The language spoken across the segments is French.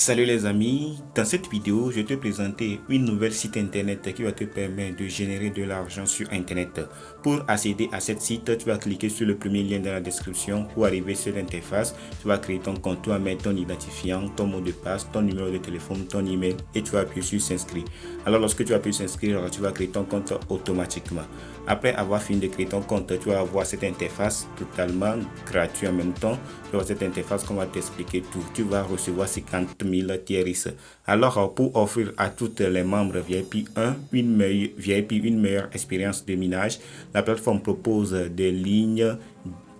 Salut les amis, dans cette vidéo, je vais te présenter une nouvelle site internet qui va te permettre de générer de l'argent sur internet. Pour accéder à cette site, tu vas cliquer sur le premier lien dans la description pour arriver sur l'interface. Tu vas créer ton compte, tu vas mettre ton identifiant, ton mot de passe, ton numéro de téléphone, ton email et tu vas appuyer sur s'inscrire. Alors lorsque tu appuies sur s'inscrire, tu vas créer ton compte automatiquement. Après avoir fini de créer ton compte, tu vas avoir cette interface totalement gratuite en même temps. Tu vas avoir cette interface qu'on va t'expliquer tout. Tu vas recevoir 50 000 tiers. Alors, pour offrir à tous les membres VIP 1 une meilleure expérience de minage, la plateforme propose des lignes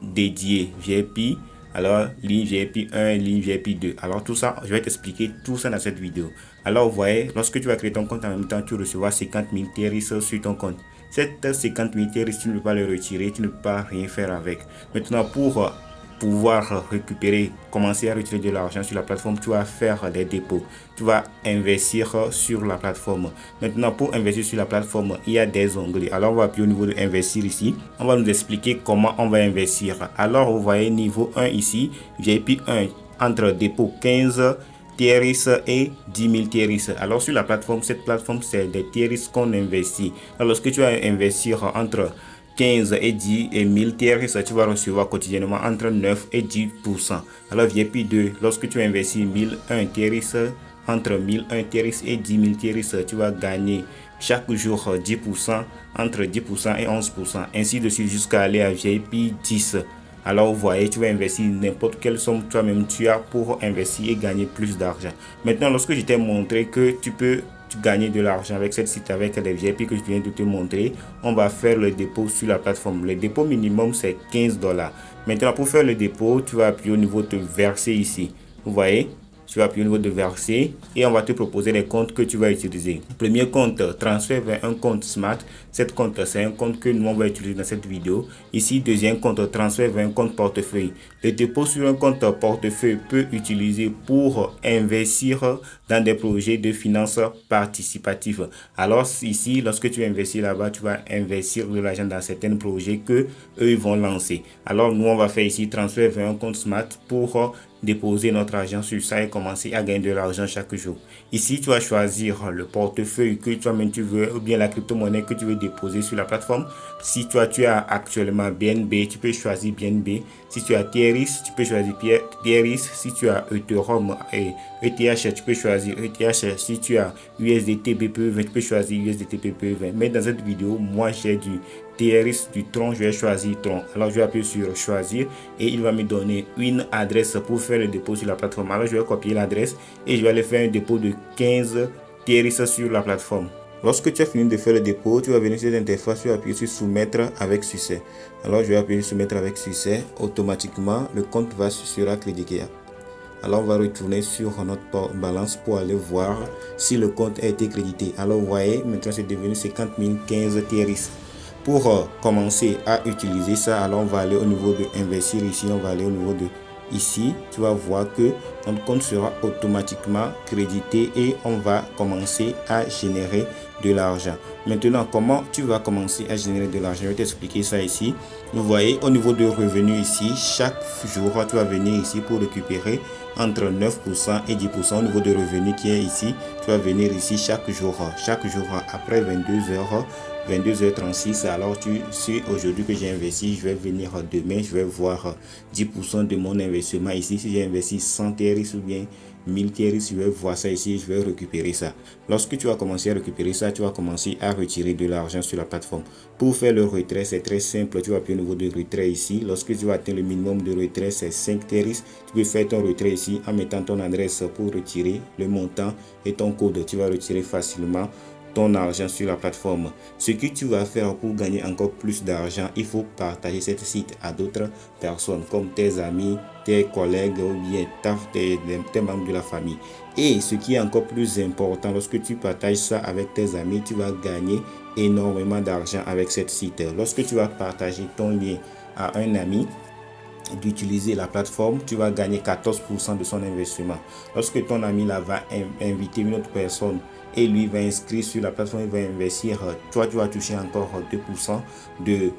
dédiées VIP. Alors, ligne VIP 1, ligne VIP 2. Alors, tout ça, je vais t'expliquer tout ça dans cette vidéo. Alors, vous voyez, lorsque tu vas créer ton compte en même temps, tu recevras 50 000 tiers sur ton compte. Cette 50 000 tiers, tu ne peux pas le retirer, tu ne peux pas rien faire avec. Maintenant, pour pouvoir récupérer, commencer à retirer de l'argent sur la plateforme, tu vas faire des dépôts. Tu vas investir sur la plateforme. Maintenant, pour investir sur la plateforme, il y a des onglets. Alors, on va appuyer au niveau de investir ici. On va nous expliquer comment on va investir. Alors, vous voyez niveau 1 ici, VIP 1 entre dépôt 15 tiers et 10 000 tiers. Alors sur la plateforme, cette plateforme c'est des tiers qu'on investit. Alors lorsque tu vas investir entre 15 et 10 et 1000 tiers, tu vas recevoir quotidiennement entre 9 et 10%. Alors VIP 2, lorsque tu investis 1001 tiers, entre 1001 tiers et 10 000 tiers, tu vas gagner chaque jour 10%, entre 10% et 11%, ainsi de suite jusqu'à aller à VIP 10. Alors vous voyez, tu vas investir n'importe quelle somme toi-même tu as pour investir et gagner plus d'argent. Maintenant, lorsque je t'ai montré que tu peux gagner de l'argent avec cette site, avec les VIP que je viens de te montrer, on va faire le dépôt sur la plateforme. Le dépôt minimum c'est 15 $. Maintenant, pour faire le dépôt, tu vas appuyer au niveau de verser ici. Vous voyez, tu vas appuyer au niveau de verser et on va te proposer les comptes que tu vas utiliser. Premier compte, transfert vers un compte Smart. Cet compte, c'est un compte que nous on va utiliser dans cette vidéo. Ici, deuxième compte, transfert vers un compte portefeuille. Le dépôt sur un compte portefeuille peut utiliser pour investir dans des projets de finances participatives. Alors ici, lorsque tu investis là-bas, tu vas investir de l'argent dans certains projets que eux vont lancer. Alors nous, on va faire ici transfert vers un compte Smart pour déposer notre argent sur ça et commencer à gagner de l'argent chaque jour. Ici, tu vas choisir le portefeuille que toi-même tu veux ou bien la crypto-monnaie que tu veux déposer sur la plateforme. Si tu as actuellement BNB, tu peux choisir BNB. Si tu as Tieris, tu peux choisir Tieris. Si tu as Ethereum et ETH, tu peux choisir ETH. Si tu as USDT BPE20, tu peux choisir USDT BPE20. Mais dans cette vidéo, moi j'ai du Tieris, du Tron, je vais choisir Tron. Alors je vais appuyer sur choisir et il va me donner une adresse pour faire le dépôt sur la plateforme. Alors je vais copier l'adresse et je vais aller faire un dépôt de 15 Tieris sur la plateforme. Lorsque tu as fini de faire le dépôt, tu vas venir sur l'interface, tu vas appuyer sur soumettre avec succès. Alors je vais appuyer sur soumettre avec succès. Automatiquement, le compte sera crédité. Alors on va retourner sur notre balance pour aller voir si le compte a été crédité. Alors vous voyez, maintenant c'est devenu 50 015 Tieris. Pour commencer à utiliser ça, alors on va aller au niveau de investir ici, on va aller au niveau de ici, tu vas voir que notre compte sera automatiquement crédité et on va commencer à générer de l'argent. Maintenant, comment tu vas commencer à générer de l'argent? Je vais t'expliquer ça ici. Vous voyez, au niveau de revenus ici, chaque jour, tu vas venir ici pour récupérer entre 9% et 10% au niveau de revenus qui est ici. Tu vas venir ici chaque jour après 22h. 22h36, alors si aujourd'hui que j'ai investi, je vais venir demain, je vais voir 10% de mon investissement ici. Si j'ai investi 100 TRX ou bien 1000 TRX, je vais voir ça ici, je vais récupérer ça. Lorsque tu vas commencer à récupérer ça, tu vas commencer à retirer de l'argent sur la plateforme. Pour faire le retrait, c'est très simple, tu vas appuyer au niveau de retrait ici. Lorsque tu vas atteindre le minimum de retrait, c'est 5 TRX, tu peux faire ton retrait ici en mettant ton adresse pour retirer le montant et ton code. Tu vas retirer facilement ton argent sur la plateforme. Ce que tu vas faire pour gagner encore plus d'argent, il faut partager cette site à d'autres personnes comme tes amis, tes collègues ou bien tes membres de la famille. Et ce qui est encore plus important, lorsque tu partages ça avec tes amis, tu vas gagner énormément d'argent avec cette site. Lorsque tu vas partager ton lien à un ami d'utiliser la plateforme, tu vas gagner 14% de son investissement. Lorsque ton ami là va inviter une autre personne et lui va inscrire sur la plateforme, il va investir. Toi, tu vas toucher encore 2% de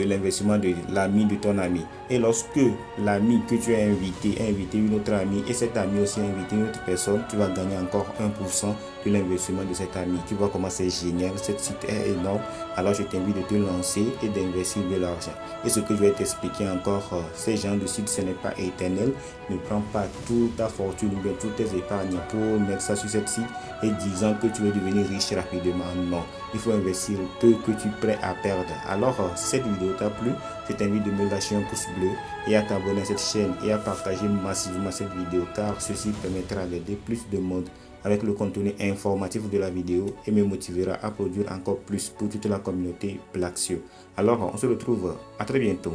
l'investissement de l'ami de ton ami. Et lorsque l'ami que tu as invité a invité une autre amie et cet ami aussi a invité une autre personne, tu vas gagner encore 1% de l'investissement de cet ami. Tu vois comment c'est génial, ce site est énorme. Alors je t'invite de te lancer et d'investir de l'argent. Et ce que je vais t'expliquer encore, ces gens de site, ce n'est pas éternel. Ne prends pas toute ta fortune ou bien toutes tes épargnes pour mettre ça sur cette site et disant que tu veux devenir riche rapidement. Non, il faut investir peu que tu es prêt à perdre. Alors, cette vidéo t'a plu, je t'invite de me lâcher un pouce bleu et à t'abonner à cette chaîne et à partager massivement cette vidéo car ceci permettra d'aider plus de monde avec le contenu informatif de la vidéo et me motivera à produire encore plus pour toute la communauté Blacksio. Alors, on se retrouve à très bientôt.